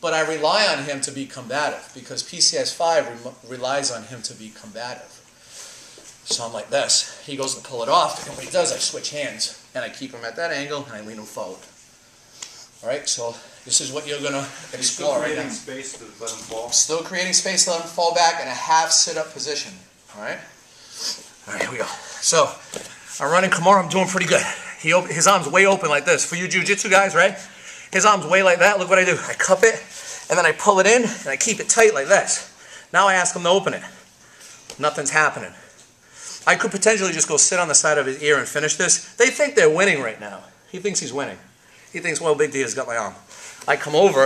but I rely on him to be combative because PCS 5 relies on him to be combative. So I'm like this. He goes to pull it off, and what he does, I switch hands, and I keep him at that angle, and I lean him forward. All right, so this is what you're going to explore right now. Still creating space to let him fall? Still creating space to let him fall back in a half sit-up position. All right? All right, here we go. So I'm running Kimura. I'm doing pretty good. His arm's way open like this. For you jiu-jitsu guys, right? His arm's way like that. Look what I do. I cup it, and then I pull it in, and I keep it tight like this. Now I ask him to open it. Nothing's happening. I could potentially just go sit on the side of his ear and finish this. They think they're winning right now. He thinks he's winning. He thinks, well, big deal, he's got my arm. I come over,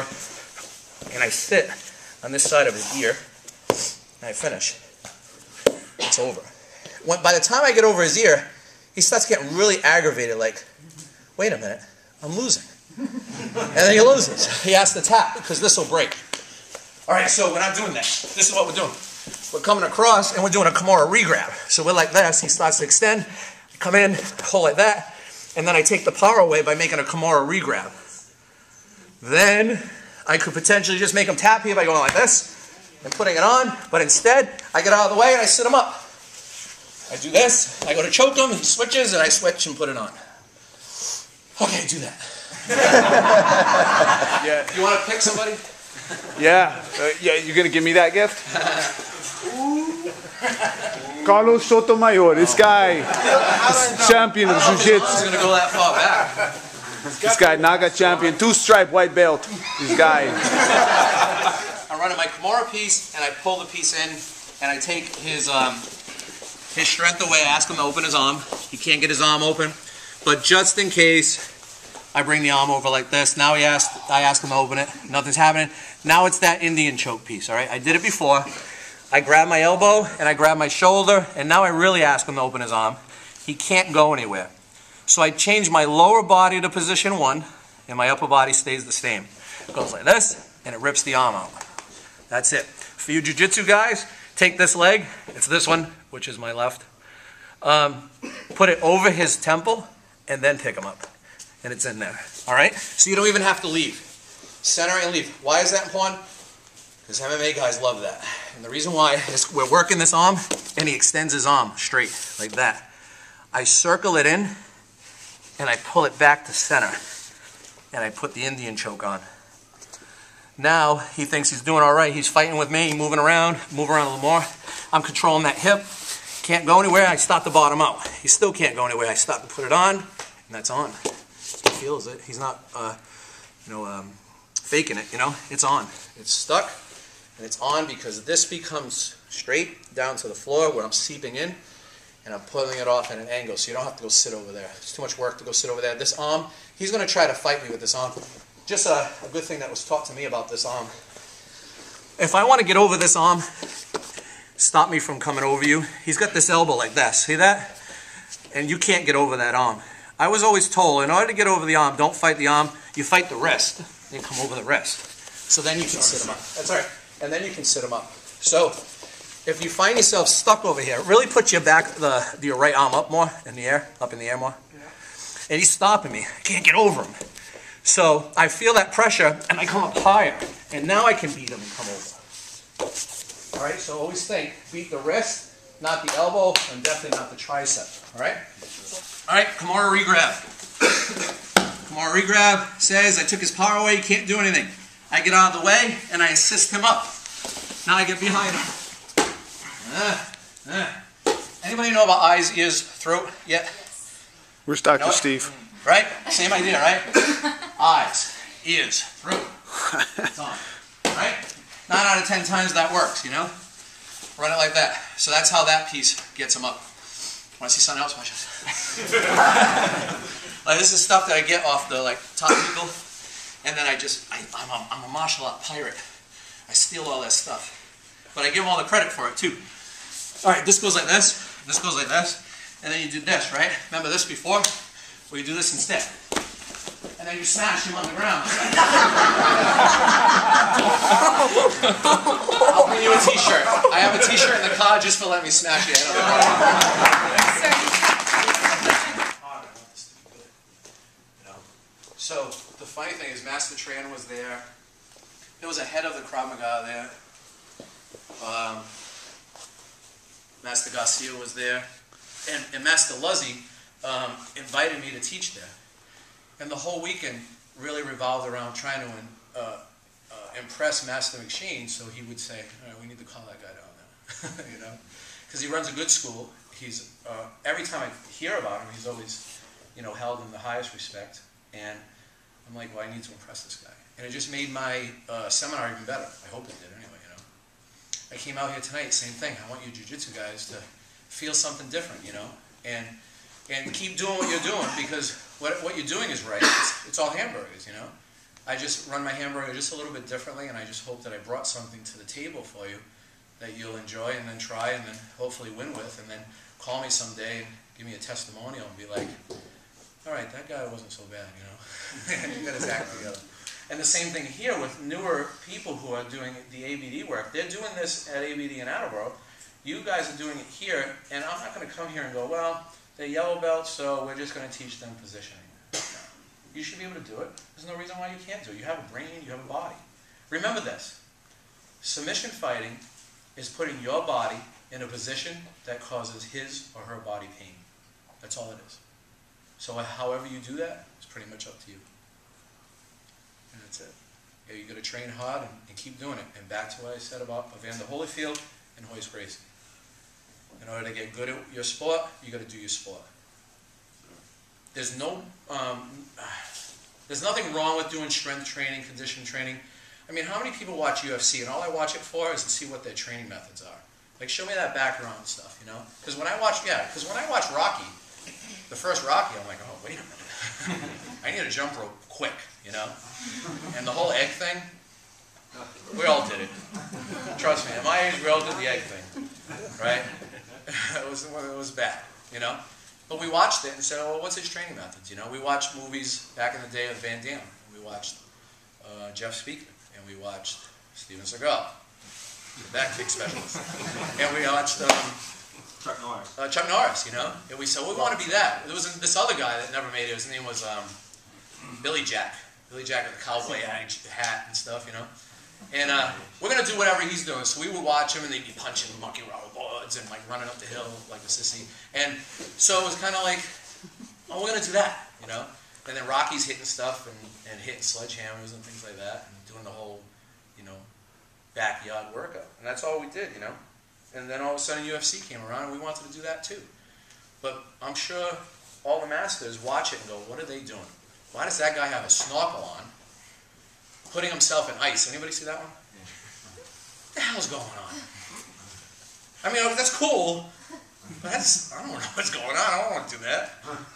and I sit on this side of his ear, and I finish. It's over. By the time I get over his ear, he starts getting really aggravated, like, wait a minute, I'm losing. And then he loses. He has to tap, because this will break. All right, so we're not doing that. This is what we're doing. We're coming across, and we're doing a Kimura regrab. So we're like this. He starts to extend. I come in, pull like that, and then I take the power away by making a Kimura regrab. Then I could potentially just make him tap here by going like this and putting it on, but instead, I get out of the way and I sit him up. I do this, I go to choke him, he switches, and I switch and put it on. Okay, do that. Yeah. You want to pick somebody? Yeah. Yeah, you're going to give me that gift? Carlos Sotomayor, this guy is champion of jiu-jitsu. He's going to go that far back. This guy, Naga champion, 2-stripe white belt. This guy. I'm running my Kimura piece, and I pull the piece in, and I take his strength away. I ask him to open his arm. He can't get his arm open, but just in case, I bring the arm over like this. Now I ask him to open it. Nothing's happening. Now it's that Indian choke piece, all right? I did it before. I grab my elbow, and I grab my shoulder, and now I really ask him to open his arm. He can't go anywhere. So I change my lower body to position 1, and my upper body stays the same. It goes like this, and it rips the arm out. That's it. For you jiu-jitsu guys, take this leg, it's this one, which is my left, put it over his temple, and then pick him up. And it's in there. All right? So you don't even have to leave. Center and leave. Why is that important? Because MMA guys love that. And the reason why is we're working this arm, and he extends his arm straight, like that. I circle it in, and I pull it back to center, and I put the Indian choke on. Now, he thinks he's doing all right. He's fighting with me, moving around, move around a little more. I'm controlling that hip. Can't go anywhere. I stop the bottom out. He still can't go anywhere. I stop to put it on, and that's on. He feels it. He's not, faking it, It's on. It's stuck, and it's on because this becomes straight down to the floor where I'm seeping in, and I'm pulling it off at an angle, so you don't have to go sit over there. It's too much work to go sit over there. This arm, he's going to try to fight me with this arm. Just a good thing that was taught to me about this arm. If I want to get over this arm, stop me from coming over you, he's got this elbow like this. See that? And you can't get over that arm. I was always told, in order to get over the arm, don't fight the arm, you fight the wrist. Then come over the wrist. So then you can sit him up. That's all right. And then you can sit him up. So if you find yourself stuck over here, really put your your right arm up more in the air, up in the air more. Yeah. And he's stopping me. I can't get over him. So I feel that pressure, and I come up higher. And now I can beat him and come over. All right, so always think, beat the wrist, not the elbow, and definitely not the tricep. All right? All right, Kimura regrab. Kimura regrab says I took his power away, he can't do anything. I get out of the way, and I assist him up. Now I get behind him. Anybody know about eyes, ears, throat yet? Where's Dr. Steve? Right? Same idea, right? Eyes, ears, throat. It's on. Right? 9 out of 10 times that works, Run it like that. So that's how that piece gets him up. Want to see something else? Watch this. Like, this is stuff that I get off the top people, and then I'm a martial art pirate. I steal all that stuff, but I give them all the credit for it too. All right, this goes like this. This goes like this, and then you do this, right? Remember this before? Well, you do this instead, and then you smash him on the ground. I'll bring you a T-shirt. I have a T-shirt in the car just for letting me smash your head on the ground. So the funny thing is, Master Trainer was there. there was a head of the Krav Maga there. Master Garcia was there. And Master Luzzy invited me to teach there. And the whole weekend really revolved around trying to impress Master McShane, so he would say, all right, we need to call that guy down there. You know? Because he runs a good school. He's every time I hear about him, he's always, you know, held in the highest respect. And I'm like, well, I need to impress this guy. And it just made my seminar even better. I hope it did anyway, you know. I came out here tonight, same thing. I want you jiu-jitsu guys to feel something different, you know. And keep doing what you're doing, because what you're doing is right. It's all hamburgers, you know. I just run my hamburger just a little bit differently, and I just hope that I brought something to the table for you that you'll enjoy and then try and then hopefully win with, and then call me someday and give me a testimonial and be like, all right, that guy wasn't so bad, you know. You got his act together. And the same thing here with newer people who are doing the ABD work. They're doing this at ABD in Attleboro. You guys are doing it here, and I'm not going to come here and go, well, they're yellow belts, so we're just going to teach them positioning. You should be able to do it. There's no reason why you can't do it. You have a brain, you have a body. Remember this. Submission fighting is putting your body in a position that causes his or her body pain. That's all it is. So however you do that, it's pretty much up to you. And that's it. Yeah, you got to train hard and keep doing it. And back to what I said about Evander Holyfield and Royce Gracie. In order to get good at your sport, you got to do your sport. There's nothing wrong with doing strength training, condition training. I mean, how many people watch UFC, and all I watch it for is to see what their training methods are. Like, show me that background stuff, you know? Because when I watch Rocky, the first Rocky, I'm like, oh, wait a minute. I need a jump rope quick, you know? And the whole egg thing, we all did it. Trust me, at my age, we all did the egg thing, right? It was bad, you know? But we watched it and said, oh, well, what's his training methods, you know? We watched movies back in the day of Van Damme. We watched Jeff Speaker, and we watched Steven Seagal, the back kick specialist. And we watched Chuck Norris, you know? And we said, well, we want to be that. There was this other guy that never made it. His name was Billy Jack. Billy Jack with the cowboy hat and stuff, you know? And we're going to do whatever he's doing. So we would watch him, and they'd be punching monkey rubber boards and like running up the hill like a sissy. And so it was kind of like, oh, we're going to do that, you know? And then Rocky's hitting stuff and hitting sledgehammers and things like that, and doing the whole, you know, backyard workout. And that's all we did, you know? And then all of a sudden UFC came around, and we wanted to do that too. But I'm sure all the masters watch it and go, what are they doing? Why does that guy have a snorkel on, putting himself in ice? Anybody see that one? What the hell's going on? I mean, that's cool, but I don't know what's going on. I don't want to do that.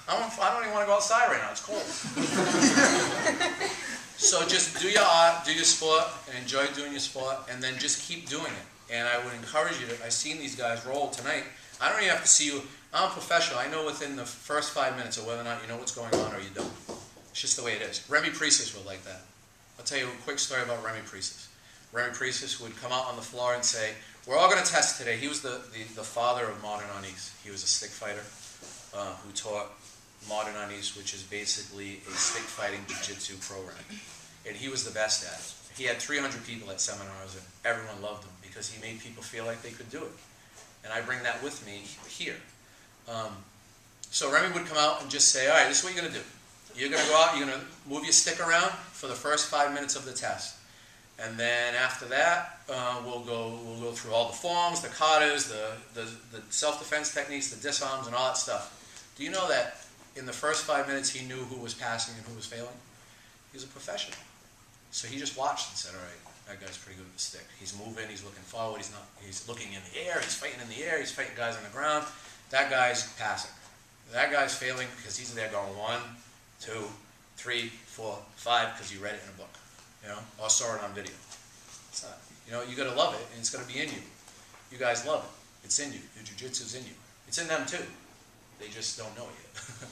I don't even want to go outside right now. It's cold. So just do your art, do your sport, and enjoy doing your sport, and then just keep doing it. And I would encourage you to, I've seen these guys roll tonight. I don't even have to see you. I'm a professional. I know within the first 5 minutes of whether or not you know what's going on or you don't. It's just the way it is. Remy Priestis would like that. I'll tell you a quick story about Remy Priestis. Remy Priestis would come out on the floor and say, we're all going to test today. He was the father of Modern Anis. He was a stick fighter who taught Modern Anis, which is basically a stick fighting jiu-jitsu program. And he was the best at it. He had 300 people at seminars, and everyone loved him because he made people feel like they could do it. And I bring that with me here. So Remy would come out and just say, all right, this is what you're going to do. You're going to go out, you're going to move your stick around for the first 5 minutes of the test. And then after that, we'll go through all the forms, the katas, the self-defense techniques, the disarms, and all that stuff. Do you know that in the first 5 minutes he knew who was passing and who was failing? He was a professional. So he just watched and said, all right, that guy's pretty good with the stick. He's moving, he's looking forward, he's looking in the air, he's fighting in the air, he's fighting guys on the ground. That guy's passing. That guy's failing because he's there going 1, 2, 3, 4, 5 because you read it in a book, you know, or saw it on video. It's not, you know, you got to love it, and it's going to be in you. You guys love it. It's in you. Your jiu-jitsu's in you. It's in them too. They just don't know it yet.